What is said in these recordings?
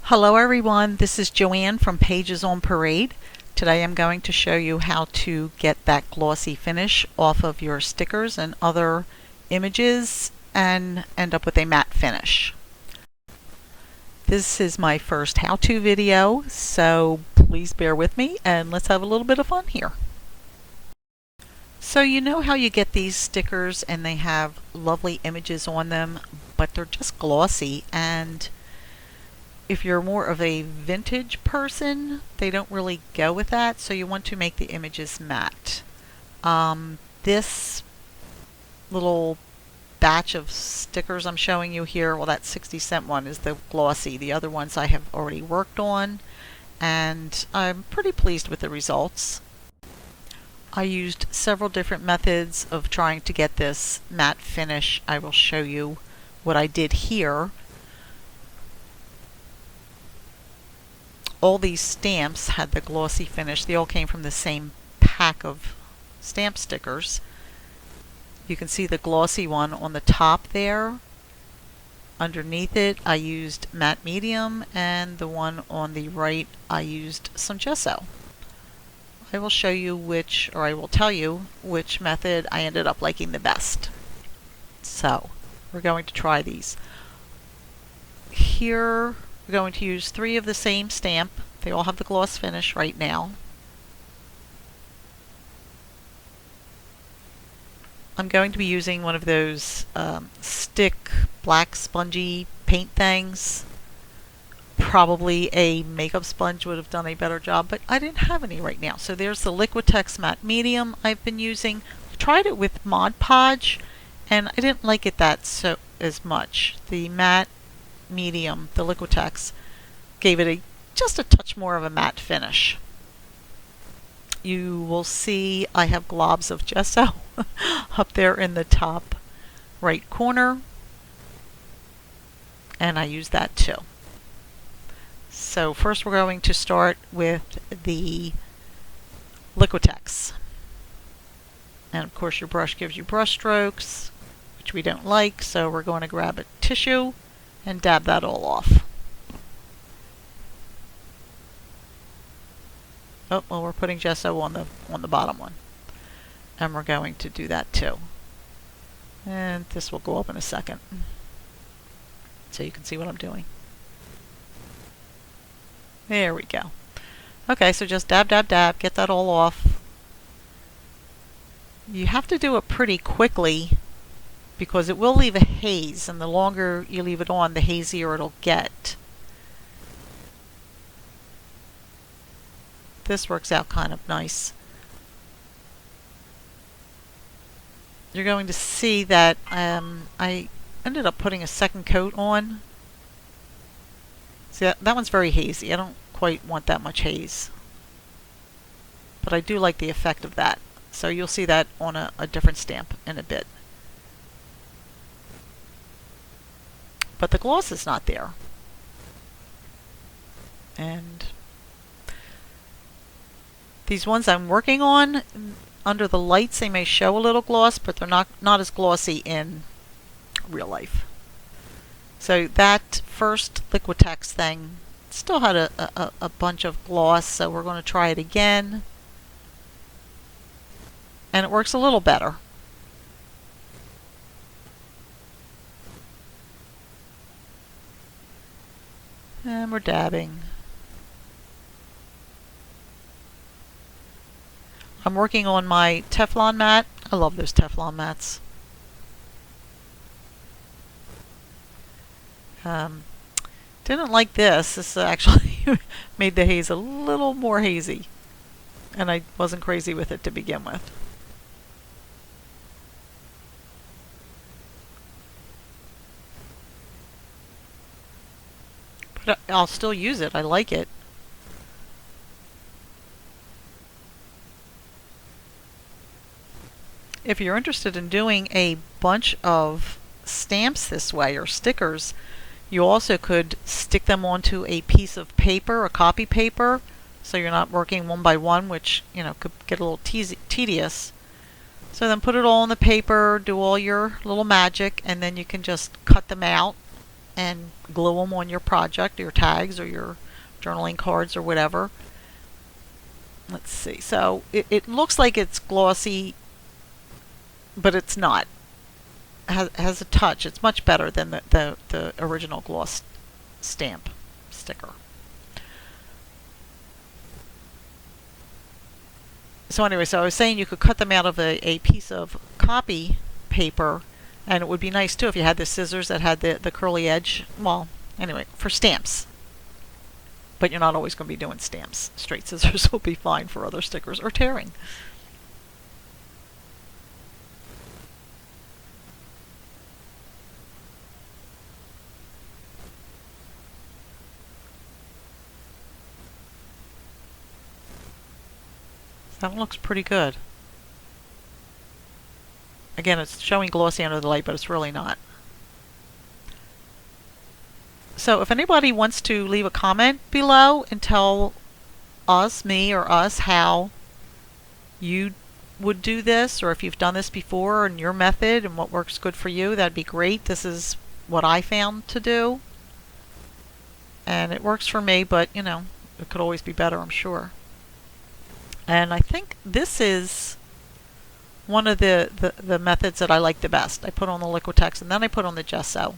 Hello everyone, this is Joanne from Pages on Parade. Today I'm going to show you how to get that glossy finish off of your stickers and other images and end up with a matte finish. This is my first how-to video, so please bear with me and let's have a little bit of fun here. So you know how you get these stickers and they have lovely images on them, but they're just glossy, and if you're more of a vintage person, they don't really go with that, so you want to make the images matte. This little batch of stickers I'm showing you here, well, that 60-cent one is the glossy. The other ones I have already worked on, and I'm pretty pleased with the results. I used several different methods of trying to get this matte finish. I will show you what I did here. All these stamps had the glossy finish. They all came from the same pack of stamp stickers. You can see the glossy one on the top there. Underneath it I used matte medium, and the one on the right I used some gesso. I will show you which, or I will tell you which method I ended up liking the best. So we're going to try these. Here we're going to use 3 of the same stamp. They all have the gloss finish right now. I'm going to be using one of those stick black spongy paint things. Probably a makeup sponge would have done a better job, but I didn't have any right now. So there's the Liquitex matte medium I've been using. I tried it with Mod Podge and I didn't like it as much. The matte medium, the Liquitex, gave it just a touch more of a matte finish. You will see I have globs of gesso up there in the top right corner, and I use that too. So first we're going to start with the Liquitex, and of course your brush gives you brush strokes, which we don't like, so we're going to grab a tissue and dab that all off. Oh, well, we're putting gesso on the bottom one, and we're going to do that too. And this will go up in a second, so you can see what I'm doing. There we go. Okay, so just dab, dab, dab, get that all off. You have to do it pretty quickly because it will leave a haze, and the longer you leave it on, the hazier it'll get. This works out kind of nice. You're going to see that I ended up putting a second coat on. See, that one's very hazy. I don't quite want that much haze, but I do like the effect of that. So you'll see that on a different stamp in a bit. But the gloss is not there. And these ones I'm working on, under the lights they may show a little gloss, but they're not as glossy in real life. So that first Liquitex thing still had a bunch of gloss, so we're going to try it again. And it works a little better. And we're dabbing. I'm working on my Teflon mat. I love those Teflon mats. Didn't like this. This actually made the haze a little more hazy, and I wasn't crazy with it to begin with. But I'll still use it. I like it. If you're interested in doing a bunch of stamps this way, or stickers, you also could stick them onto a piece of paper, a copy paper, so you're not working one by one, which, you know, could get a little tedious. So then put it all on the paper, do all your little magic, and then you can just cut them out and glue them on your project, your tags, or your journaling cards, or whatever. Let's see. So it looks like it's glossy, but it's not. Has a touch. It's much better than the original gloss stamp sticker. So anyway, so I was saying you could cut them out of a piece of copy paper, and it would be nice too if you had the scissors that had the curly edge. Well, anyway, for stamps. But you're not always going to be doing stamps. Straight scissors will be fine for other stickers or tearing. That looks pretty good. Again, it's showing glossy under the light, but it's really not. So if anybody wants to leave a comment below and tell us, me or us, how you would do this, or if you've done this before and your method and what works good for you, that'd be great. This is what I found to do. And it works for me, but you know, it could always be better, I'm sure. And I think this is one of the methods that I like the best. I put on the Liquitex and then I put on the gesso.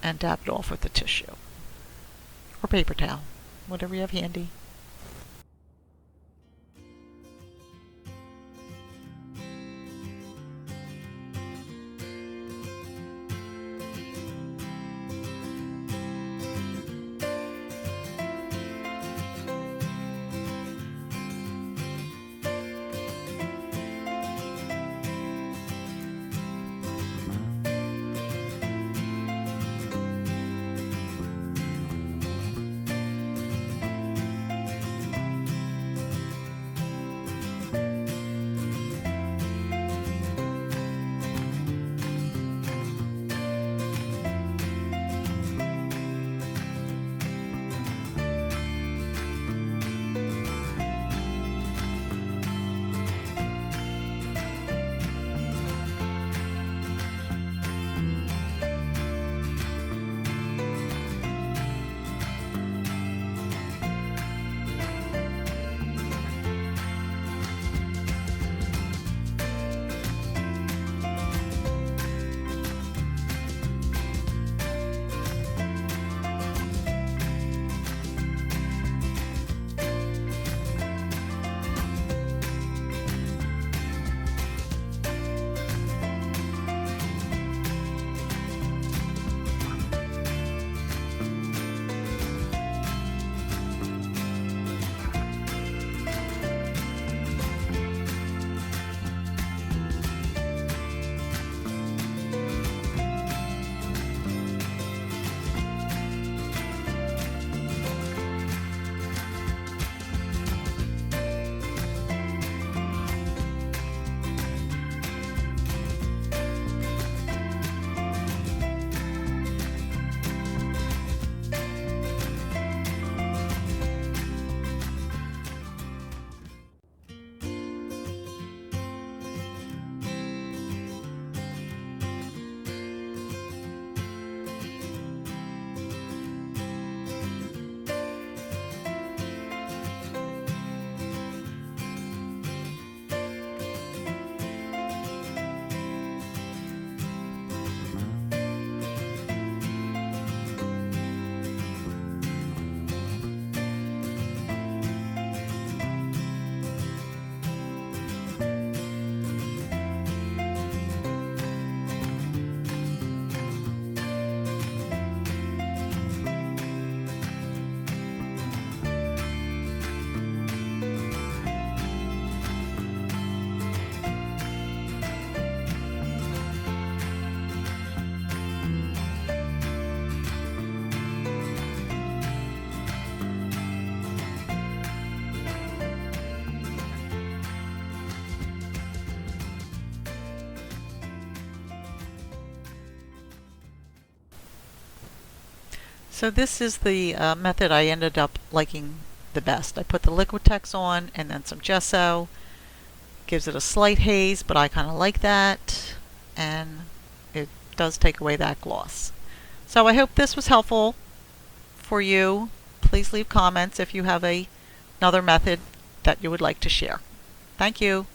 And dab it off with the tissue. Or paper towel. Whatever you have handy. So this is the method I ended up liking the best. I put the Liquitex on and then some gesso. gives it a slight haze, but I kind of like that, and it does take away that gloss. So I hope this was helpful for you. Please leave comments if you have another method that you would like to share. Thank you.